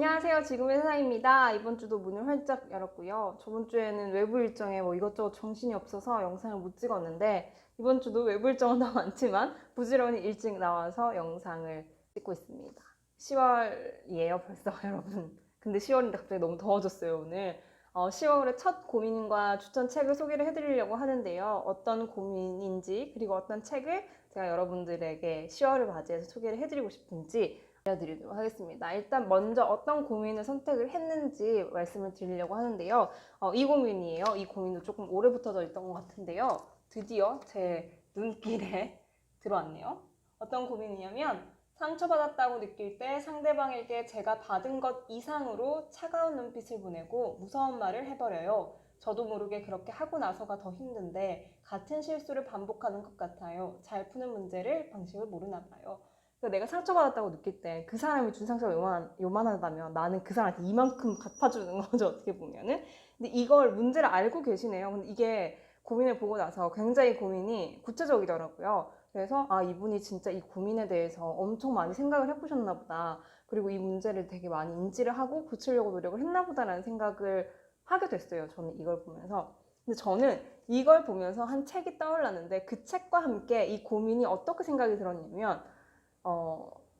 안녕하세요. 지금의 세상입니다. 이번 주도 문을 활짝 열었고요. 저번 주에는 외부 일정에 이것저것 정신이 없어서 영상을 못 찍었는데 이번 주도 외부 일정은 더 많지만 부지런히 일찍 나와서 영상을 찍고 있습니다. 10월이에요 벌써 여러분. 근데 10월인데 갑자기 너무 더워졌어요 오늘. 10월의 첫 고민과 추천 책을 소개를 해드리려고 하는데요. 어떤 고민인지 그리고 어떤 책을 제가 여러분들에게 10월을 맞이해서 소개를 해드리고 싶은지 알려드리도록 하겠습니다. 일단 먼저 어떤 고민을 선택을 했는지 말씀을 드리려고 하는데요. 이 고민이에요. 이 고민도 조금 오래부터 있던 것 같은데요. 드디어 제 눈길에 들어왔네요. 어떤 고민이냐면 상처받았다고 느낄 때 상대방에게 제가 받은 것 이상으로 차가운 눈빛을 보내고 무서운 말을 해버려요. 저도 모르게 그렇게 하고 나서가 더 힘든데 같은 실수를 반복하는 것 같아요. 잘 푸는 문제를 방식을 모르나 봐요. 그러니까 내가 상처받았다고 느낄 때 그 사람이 준 상처가 요만하다면 나는 그 사람한테 이만큼 갚아주는 거죠, 어떻게 보면은. 근데 이걸 문제를 알고 계시네요. 근데 이게 고민을 보고 나서 굉장히 고민이 구체적이더라고요. 그래서 이분이 진짜 이 고민에 대해서 엄청 많이 생각을 해보셨나 보다. 그리고 이 문제를 되게 많이 인지를 하고 고치려고 노력을 했나 보다라는 생각을 하게 됐어요. 저는 이걸 보면서. 근데 저는 이걸 보면서 한 책이 떠올랐는데 그 책과 함께 이 고민이 어떻게 생각이 들었냐면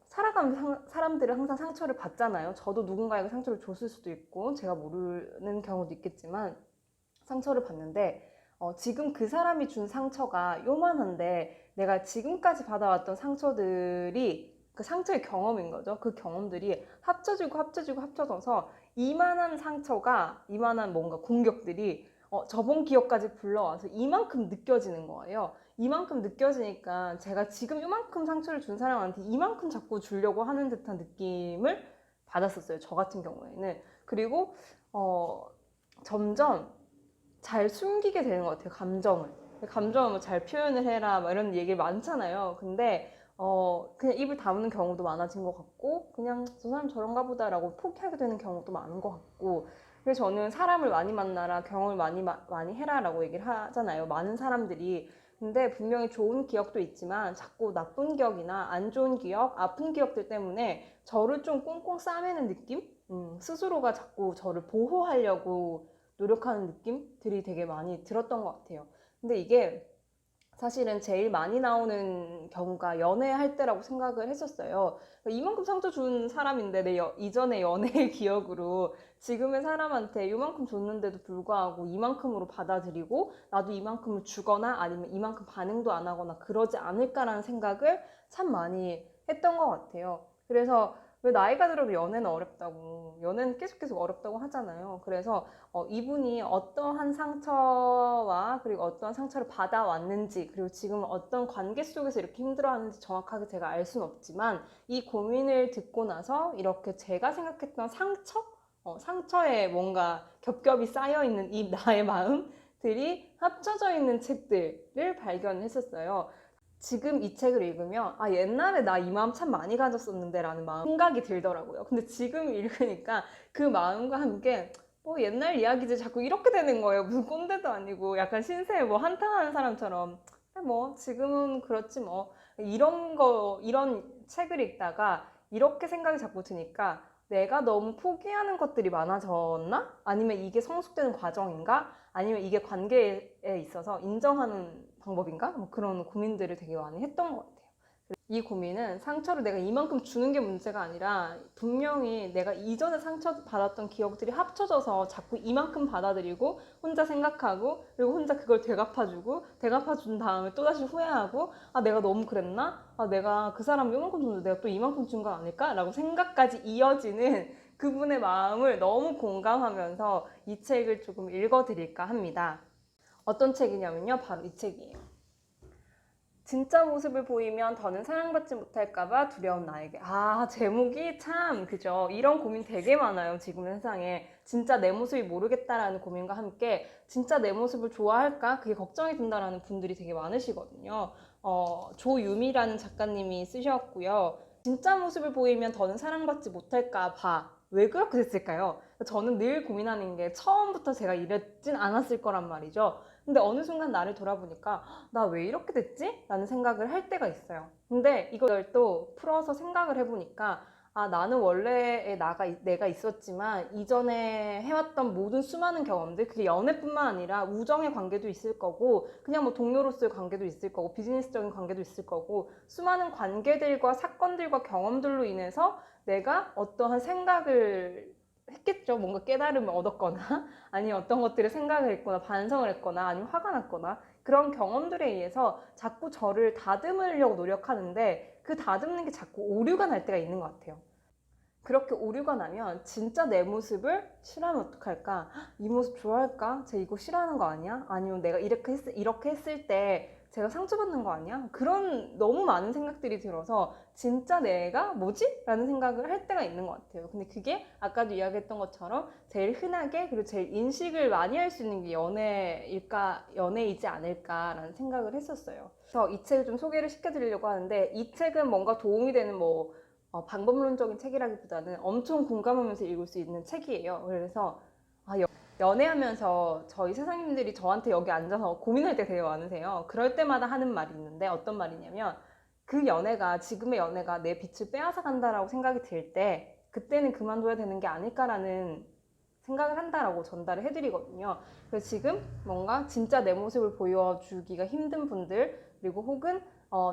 살아가면서 사람들은 항상 상처를 받잖아요. 저도 누군가에게 상처를 줬을 수도 있고 제가 모르는 경우도 있겠지만 상처를 받는데 지금 그 사람이 준 상처가 요만한데 내가 지금까지 받아왔던 상처들이 그 상처의 경험인 거죠. 그 경험들이 합쳐져서 이만한 상처가, 이만한 뭔가 공격들이 저번 기억까지 불러와서 이만큼 느껴지는 거예요. 이만큼 느껴지니까 제가 지금 이만큼 상처를 준 사람한테 이만큼 자꾸 주려고 하는 듯한 느낌을 받았었어요. 저 같은 경우에는. 그리고 점점 잘 숨기게 되는 것 같아요. 감정을 뭐 잘 표현을 해라 막 이런 얘기 많잖아요. 근데 그냥 입을 다무는 경우도 많아진 것 같고 그냥 저 사람 저런가 보다라고 포기하게 되는 경우도 많은 것 같고. 그래서 저는 사람을 많이 만나라, 경험을 많이 해라라고 얘기를 하잖아요. 많은 사람들이. 근데 분명히 좋은 기억도 있지만 자꾸 나쁜 기억이나 안 좋은 기억, 아픈 기억들 때문에 저를 좀 꽁꽁 싸매는 느낌? 스스로가 자꾸 저를 보호하려고 노력하는 느낌들이 되게 많이 들었던 것 같아요. 근데 이게 사실은 제일 많이 나오는 경우가 연애할 때라고 생각을 했었어요. 이만큼 상처 준 사람인데 내 이전의 연애의 기억으로 지금의 사람한테 이만큼 줬는데도 불구하고 이만큼으로 받아들이고 나도 이만큼을 주거나 아니면 이만큼 반응도 안 하거나 그러지 않을까라는 생각을 참 많이 했던 것 같아요. 그래서 왜 나이가 들어도 연애는 어렵다고, 연애는 계속 어렵다고 하잖아요. 그래서 이분이 어떠한 상처와 그리고 어떠한 상처를 받아왔는지 그리고 지금 어떤 관계 속에서 이렇게 힘들어하는지 정확하게 제가 알 수는 없지만 이 고민을 듣고 나서 이렇게 제가 생각했던 상처에 뭔가 겹겹이 쌓여있는 이 나의 마음들이 합쳐져 있는 책들을 발견했었어요. 지금 이 책을 읽으면 옛날에 나 이 마음 참 많이 가졌었는데 라는 생각이 들더라고요. 근데 지금 읽으니까 그 마음과 함께 옛날 이야기지 자꾸 이렇게 되는 거예요. 무슨 꼰대도 아니고 약간 신세에 한탄하는 사람처럼 지금은 그렇지 이런 책을 읽다가 이렇게 생각이 자꾸 드니까 내가 너무 포기하는 것들이 많아졌나? 아니면 이게 성숙되는 과정인가? 아니면 이게 관계에 있어서 인정하는 방법인가? 그런 고민들을 되게 많이 했던 것 같아요. 이 고민은 상처를 내가 이만큼 주는 게 문제가 아니라 분명히 내가 이전에 상처받았던 기억들이 합쳐져서 자꾸 이만큼 받아들이고 혼자 생각하고 그리고 혼자 그걸 되갚아준 다음에 또다시 후회하고 내가 너무 그랬나? 내가 그 사람 이만큼 줬는데 내가 또 이만큼 준 건 아닐까? 라고 생각까지 이어지는 그분의 마음을 너무 공감하면서 이 책을 조금 읽어드릴까 합니다. 어떤 책이냐면요. 바로 이 책이에요. 진짜 모습을 보이면 더는 사랑받지 못할까봐 두려운 나에게. 제목이 참 그죠. 이런 고민 되게 많아요. 지금 세상에. 진짜 내 모습이 모르겠다라는 고민과 함께 진짜 내 모습을 좋아할까? 그게 걱정이 든다라는 분들이 되게 많으시거든요. 조유미라는 작가님이 쓰셨고요. 진짜 모습을 보이면 더는 사랑받지 못할까 봐. 왜 그렇게 됐을까요? 저는 늘 고민하는 게 처음부터 제가 이랬진 않았을 거란 말이죠. 근데 어느 순간 나를 돌아보니까 나 왜 이렇게 됐지? 라는 생각을 할 때가 있어요. 근데 이걸 또 풀어서 생각을 해보니까 아, 나는 원래 내가 있었지만 이전에 해왔던 모든 수많은 경험들, 그게 연애뿐만 아니라 우정의 관계도 있을 거고, 그냥 뭐 동료로서의 관계도 있을 거고, 비즈니스적인 관계도 있을 거고, 수많은 관계들과 사건들과 경험들로 인해서 내가 어떠한 생각을 했겠죠. 뭔가 깨달음을 얻었거나, 아니면 어떤 것들을 생각을 했거나, 반성을 했거나, 아니면 화가 났거나, 그런 경험들에 의해서 자꾸 저를 다듬으려고 노력하는데, 그 다듬는 게 자꾸 오류가 날 때가 있는 것 같아요. 그렇게 오류가 나면 진짜 내 모습을 싫어하면 어떡할까? 이 모습 좋아할까? 쟤 이거 싫어하는 거 아니야? 아니면 내가 이렇게 했을 때 제가 상처받는 거 아니야? 그런 너무 많은 생각들이 들어서 진짜 내가 뭐지? 라는 생각을 할 때가 있는 것 같아요. 근데 그게 아까도 이야기했던 것처럼 제일 흔하게 그리고 제일 인식을 많이 할 수 있는 게 연애이지 않을까라는 생각을 했었어요. 그래서 이 책을 좀 소개를 시켜드리려고 하는데, 이 책은 뭔가 도움이 되는 방법론적인 책이라기보다는 엄청 공감하면서 읽을 수 있는 책이에요. 그래서 연애하면서 저희 세상님들이 저한테 여기 앉아서 고민할 때 되게 많으세요. 그럴 때마다 하는 말이 있는데, 어떤 말이냐면 지금의 연애가 내 빛을 빼앗아 간다라고 생각이 들 때 그때는 그만둬야 되는 게 아닐까라는 생각을 한다라고 전달을 해드리거든요. 그래서 지금 뭔가 진짜 내 모습을 보여주기가 힘든 분들, 그리고 혹은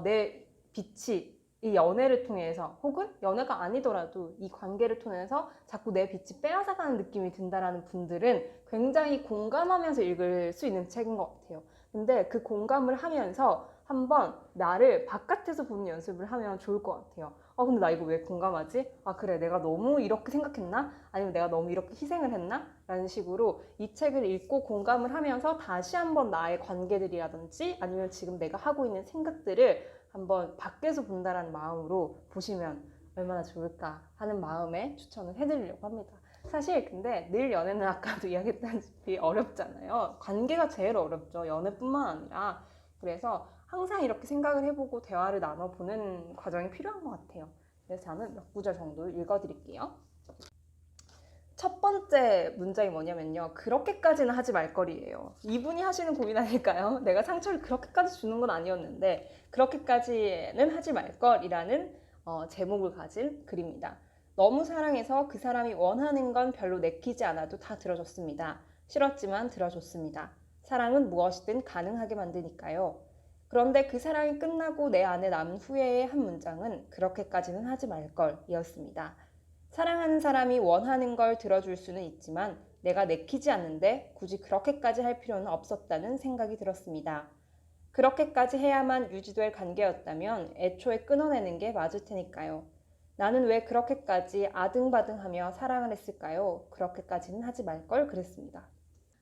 내 빛이 이 연애를 통해서, 혹은 연애가 아니더라도 이 관계를 통해서 자꾸 내 빛이 빼앗아가는 느낌이 든다라는 분들은 굉장히 공감하면서 읽을 수 있는 책인 것 같아요. 근데 그 공감을 하면서 한번 나를 바깥에서 보는 연습을 하면 좋을 것 같아요. 근데 나 이거 왜 공감하지? 아, 그래, 내가 너무 이렇게 생각했나? 아니면 내가 너무 이렇게 희생을 했나? 라는 식으로 이 책을 읽고 공감을 하면서 다시 한번 나의 관계들이라든지 아니면 지금 내가 하고 있는 생각들을 한번 밖에서 본다라는 마음으로 보시면 얼마나 좋을까 하는 마음에 추천을 해드리려고 합니다. 사실 근데 늘 연애는 아까도 이야기했다시피 어렵잖아요. 관계가 제일 어렵죠. 연애뿐만 아니라. 그래서 항상 이렇게 생각을 해보고 대화를 나눠보는 과정이 필요한 것 같아요. 그래서 저는 몇 구절 정도 읽어드릴게요. 첫 번째 문장이 뭐냐면요. 그렇게까지는 하지 말 거리예요. 이분이 하시는 고민 아닐까요? 내가 상처를 그렇게까지 주는 건 아니었는데 그렇게까지는 하지 말 걸이라는 제목을 가진 글입니다. 너무 사랑해서 그 사람이 원하는 건 별로 내키지 않아도 다 들어줬습니다. 싫었지만 들어줬습니다. 사랑은 무엇이든 가능하게 만드니까요. 그런데 그 사랑이 끝나고 내 안에 남은 후회의 한 문장은 그렇게까지는 하지 말 걸이었습니다. 사랑하는 사람이 원하는 걸 들어줄 수는 있지만 내가 내키지 않는데 굳이 그렇게까지 할 필요는 없었다는 생각이 들었습니다. 그렇게까지 해야만 유지될 관계였다면 애초에 끊어내는 게 맞을 테니까요. 나는 왜 그렇게까지 아등바등하며 사랑을 했을까요? 그렇게까지는 하지 말 걸 그랬습니다.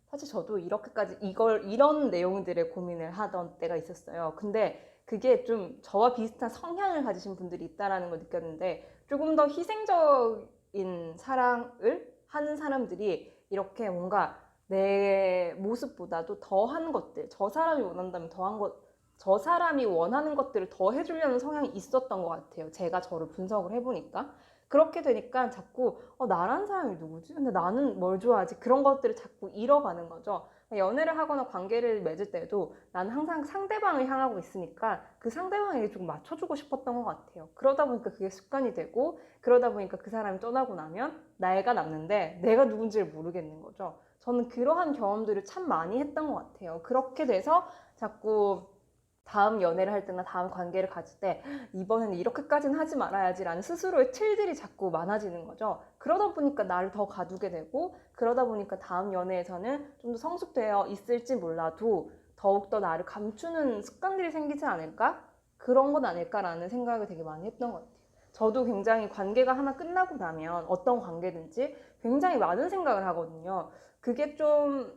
사실 저도 이렇게까지 이런 내용들에 고민을 하던 때가 있었어요. 근데 그게 좀 저와 비슷한 성향을 가지신 분들이 있다라는 걸 느꼈는데, 조금 더 희생적인 사랑을 하는 사람들이 이렇게 뭔가 내 모습보다도 더한 것들, 저 사람이 원한다면 저 사람이 원하는 것들을 더 해주려는 성향이 있었던 것 같아요. 제가 저를 분석을 해보니까. 그렇게 되니까 자꾸 나란 사람이 누구지? 근데 나는 뭘 좋아하지? 그런 것들을 자꾸 잃어가는 거죠. 연애를 하거나 관계를 맺을 때도 나는 항상 상대방을 향하고 있으니까 그 상대방에게 좀 맞춰주고 싶었던 것 같아요. 그러다 보니까 그게 습관이 되고, 그러다 보니까 그 사람이 떠나고 나면 나이가 남는데 내가 누군지를 모르겠는 거죠. 저는 그러한 경험들을 참 많이 했던 것 같아요. 그렇게 돼서 자꾸 다음 연애를 할 때나 다음 관계를 가질 때 이번에는 이렇게까지는 하지 말아야지 라는 스스로의 틀들이 자꾸 많아지는 거죠. 그러다 보니까 나를 더 가두게 되고, 그러다 보니까 다음 연애에서는 좀 더 성숙되어 있을지 몰라도 더욱더 나를 감추는 습관들이 생기지 않을까? 그런 건 아닐까라는 생각을 되게 많이 했던 것 같아요. 저도 굉장히 관계가 하나 끝나고 나면 어떤 관계든지 굉장히 많은 생각을 하거든요. 그게 좀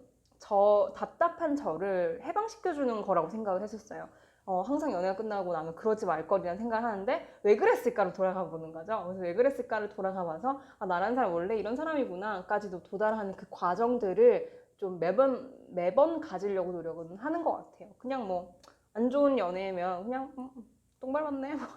답답한 저를 해방시켜주는 거라고 생각을 했었어요. 항상 연애가 끝나고 나면 그러지 말 거리라는 생각을 하는데 왜 그랬을까를 돌아가 보는 거죠. 그래서 왜 그랬을까를 돌아가 봐서 나라는 사람 원래 이런 사람이구나 까지도 도달하는 그 과정들을 좀 매번 가지려고 노력은 하는 것 같아요. 그냥 뭐 안 좋은 연애면 그냥 똥 밟았네? 뭐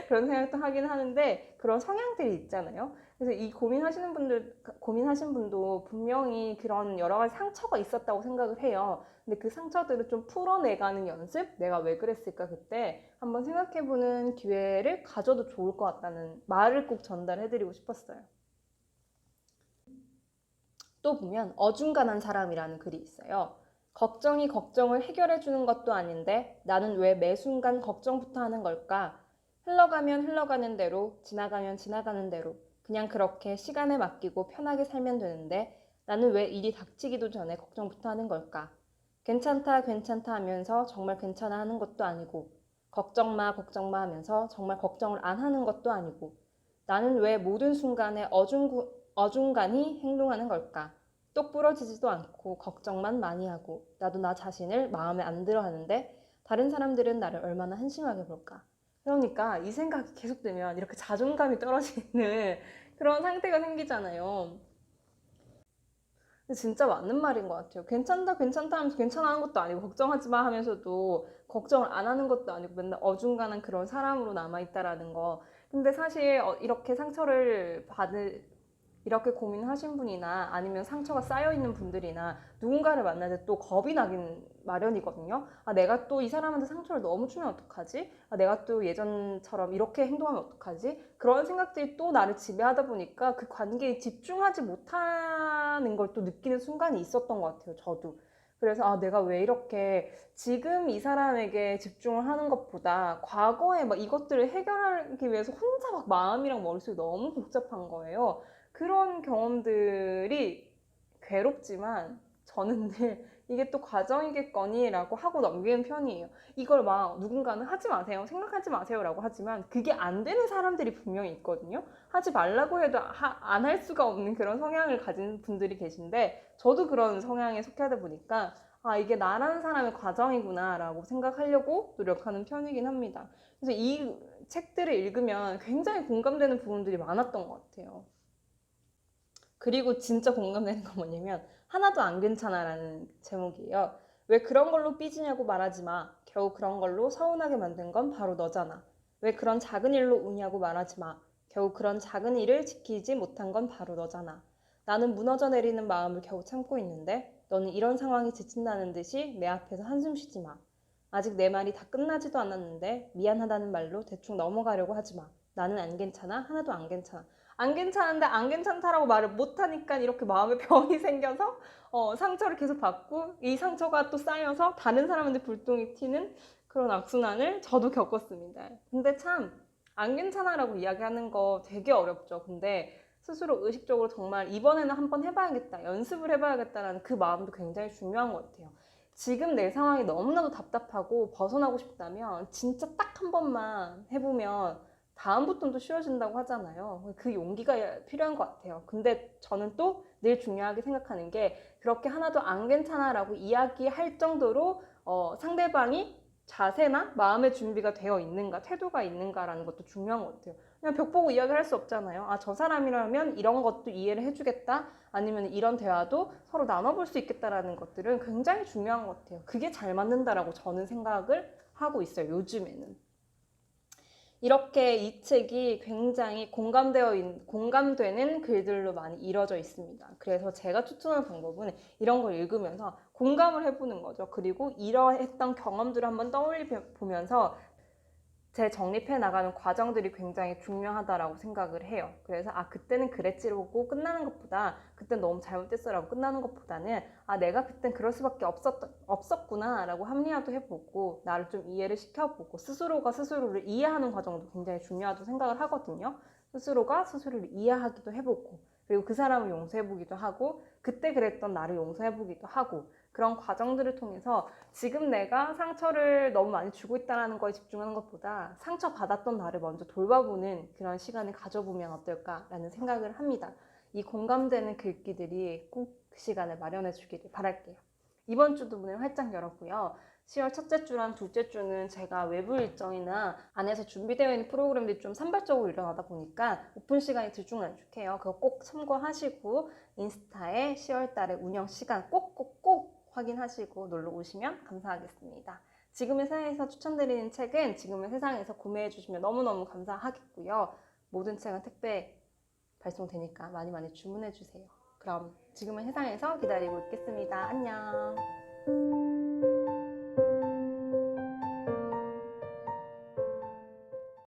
그런 생각도 하긴 하는데 그런 성향들이 있잖아요. 그래서 이 고민하신 분도 분명히 그런 여러 가지 상처가 있었다고 생각을 해요. 근데 그 상처들을 좀 풀어내가는 연습? 내가 왜 그랬을까 그때 한번 생각해보는 기회를 가져도 좋을 것 같다는 말을 꼭 전달해드리고 싶었어요. 또 보면 어중간한 사람이라는 글이 있어요. 걱정이 걱정을 해결해 주는 것도 아닌데 나는 왜 매 순간 걱정부터 하는 걸까? 흘러가면 흘러가는 대로, 지나가면 지나가는 대로 그냥 그렇게 시간에 맡기고 편하게 살면 되는데 나는 왜 일이 닥치기도 전에 걱정부터 하는 걸까? 괜찮다, 괜찮다 하면서 정말 괜찮아 하는 것도 아니고 걱정 마 하면서 정말 걱정을 안 하는 것도 아니고 나는 왜 모든 순간에 어중간히 행동하는 걸까? 똑 부러지지도 않고 걱정만 많이 하고 나도 나 자신을 마음에 안 들어 하는데 다른 사람들은 나를 얼마나 한심하게 볼까? 그러니까 이 생각이 계속되면 이렇게 자존감이 떨어지는 그런 상태가 생기잖아요. 근데 진짜 맞는 말인 것 같아요. 괜찮다, 괜찮다 하면서 괜찮아 하는 것도 아니고 걱정하지 마 하면서도 걱정을 안 하는 것도 아니고 맨날 어중간한 그런 사람으로 남아있다라는 거. 근데 사실 이렇게 상처를 이렇게 고민하신 분이나 아니면 상처가 쌓여있는 분들이나 누군가를 만날 때 또 겁이 나긴 마련이거든요. 아, 내가 또 이 사람한테 상처를 너무 주면 어떡하지? 아, 내가 또 예전처럼 이렇게 행동하면 어떡하지? 그런 생각들이 또 나를 지배하다 보니까 그 관계에 집중하지 못하는 걸 또 느끼는 순간이 있었던 것 같아요, 저도. 그래서 아, 내가 왜 이렇게 지금 이 사람에게 집중을 하는 것보다 과거에 막 이것들을 해결하기 위해서 혼자 막 마음이랑 머릿속이 너무 복잡한 거예요. 그런 경험들이 괴롭지만 저는 늘 이게 또 과정이겠거니라고 하고 넘기는 편이에요. 이걸 막 누군가는 하지 마세요, 생각하지 마세요라고 하지만 그게 안 되는 사람들이 분명히 있거든요. 하지 말라고 해도 안 할 수가 없는 그런 성향을 가진 분들이 계신데 저도 그런 성향에 속하다 보니까 아, 이게 나라는 사람의 과정이구나라고 생각하려고 노력하는 편이긴 합니다. 그래서 이 책들을 읽으면 굉장히 공감되는 부분들이 많았던 것 같아요. 그리고 진짜 공감되는 건 뭐냐면 하나도 안 괜찮아라는 제목이에요. 왜 그런 걸로 삐지냐고 말하지 마. 겨우 그런 걸로 서운하게 만든 건 바로 너잖아. 왜 그런 작은 일로 우냐고 말하지 마. 겨우 그런 작은 일을 지키지 못한 건 바로 너잖아. 나는 무너져 내리는 마음을 겨우 참고 있는데 너는 이런 상황이 지친다는 듯이 내 앞에서 한숨 쉬지 마. 아직 내 말이 다 끝나지도 않았는데 미안하다는 말로 대충 넘어가려고 하지 마. 나는 안 괜찮아. 하나도 안 괜찮아. 안 괜찮은데 안 괜찮다라고 말을 못하니까 이렇게 마음에 병이 생겨서 상처를 계속 받고 이 상처가 또 쌓여서 다른 사람한테 불똥이 튀는 그런 악순환을 저도 겪었습니다. 근데 참 안 괜찮아라고 이야기하는 거 되게 어렵죠. 근데 스스로 의식적으로 정말 이번에는 한번 해봐야겠다, 연습을 해봐야겠다라는 그 마음도 굉장히 중요한 것 같아요. 지금 내 상황이 너무나도 답답하고 벗어나고 싶다면 진짜 딱 한 번만 해보면 다음부터는 또 쉬워진다고 하잖아요. 그 용기가 필요한 것 같아요. 근데 저는 또 늘 중요하게 생각하는 게 그렇게 하나도 안 괜찮아 라고 이야기할 정도로 상대방이 자세나 마음의 준비가 되어 있는가, 태도가 있는가라는 것도 중요한 것 같아요. 그냥 벽 보고 이야기를 할 수 없잖아요. 아, 저 사람이라면 이런 것도 이해를 해주겠다, 아니면 이런 대화도 서로 나눠볼 수 있겠다라는 것들은 굉장히 중요한 것 같아요. 그게 잘 맞는다라고 저는 생각을 하고 있어요, 요즘에는. 이렇게 이 책이 굉장히 공감되는 글들로 많이 이루어져 있습니다. 그래서 제가 추천할 방법은 이런 걸 읽으면서 공감을 해보는 거죠. 그리고 이러했던 경험들을 한번 떠올려 보면서 재정립해 나가는 과정들이 굉장히 중요하다라고 생각을 해요. 그래서 아, 그때는 그랬지라고 끝나는 것보다, 그땐 너무 잘못됐어라고 끝나는 것보다는 아, 내가 그땐 그럴 수밖에 없었구나 라고 합리화도 해보고 나를 좀 이해를 시켜보고 스스로가 스스로를 이해하는 과정도 굉장히 중요하다고 생각을 하거든요. 스스로가 스스로를 이해하기도 해보고, 그리고 그 사람을 용서해보기도 하고, 그때 그랬던 나를 용서해보기도 하고, 그런 과정들을 통해서 지금 내가 상처를 너무 많이 주고 있다는 거에 집중하는 것보다 상처받았던 나를 먼저 돌봐보는 그런 시간을 가져보면 어떨까라는 생각을 합니다. 이 공감되는 글귀들이 꼭 그 시간을 마련해 주기를 바랄게요. 이번 주도 문을 활짝 열었고요. 10월 첫째 주랑 둘째 주는 제가 외부 일정이나 안에서 준비되어 있는 프로그램들이 좀 산발적으로 일어나다 보니까 오픈 시간이 들쭉날쭉해요. 그거 꼭 참고하시고 인스타에 10월 달에 운영 시간 꼭꼭꼭 확인하시고 놀러 오시면 감사하겠습니다. 지금의 세상에서 추천드리는 책은 지금의 세상에서 구매해 주시면 너무너무 감사하겠고요. 모든 책은 택배 발송되니까 많이 많이 주문해 주세요. 그럼 지금의 세상에서 기다리고 있겠습니다. 안녕.